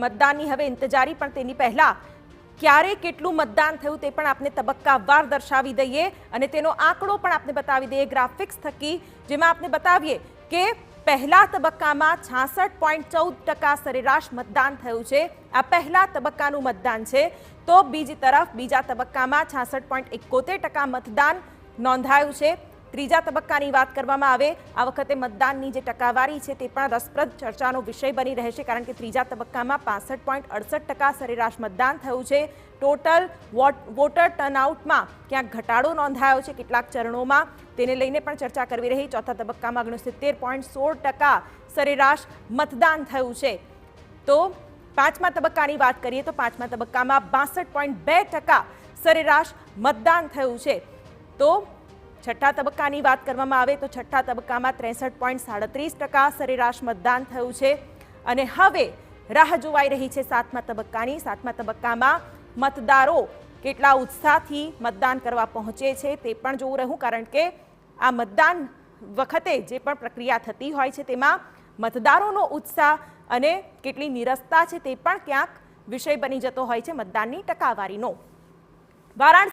મતદાનની હવે ઇંતજારી, પણ તેની પહેલા ક્યારે કેટલું મતદાન થયું તે પણ આપને તબક્કાવાર દર્શાવી દઈએ અને તેનો આંકડો પણ આપને બતાવી દઈએ ગ્રાફિક્સ થકી, જેમાં આપને બતાવીએ કે પહેલા તબક્કામાં 66.14% સરેરાશ મતદાન થયું છે। આ પહેલા તબક્કાનું મતદાન છે। તો બીજી તરફ બીજા તબક્કામાં 66.71% મતદાન નોંધાયું છે। ત્રીજા તબક્કાની વાત કરવામાં આવે, આ વખતે મતદાનની જે ટકાવારી છે તે પણ રસપ્રદ ચર્ચાનો વિષય બની રહેશે, કારણ કે ત્રીજા તબક્કામાં 65.68% સરેરાશ મતદાન થયું છે। ટોટલ વોટર ટર્નઆઉટમાં ક્યાંક ઘટાડો નોંધાયો છે કેટલાક ચરણોમાં, તેને લઈને પણ ચર્ચા કરવી રહી। ચોથા તબક્કામાં 69.16% સરેરાશ મતદાન થયું છે। તો પાંચમા તબક્કાની વાત કરીએ તો પાંચમા તબક્કામાં 62.2% સરેરાશ મતદાન થયું છે। તો છઠ્ઠા તબક્કાની વાત કરવામાં આવે તો છઠ્ઠા તબક્કામાં 63.37% સરેરાશ મતદાન થયું છે। અને હવે રાહ જોવાઈ રહી છે સાતમા તબક્કાની। સાતમા તબક્કામાં મતદારો કેટલા ઉત્સાહથી મતદાન કરવા પહોંચે છે તે પણ જોવું રહ્યું, કારણ કે આ મતદાન વખતે જે પણ પ્રક્રિયા થતી હોય છે તેમાં મતદારોનો ઉત્સાહ અને કેટલી નીરસતા છે તે પણ ક્યાંક વિષય બની જતો હોય છે મતદાનની ટકાવારીનો। વારાણસી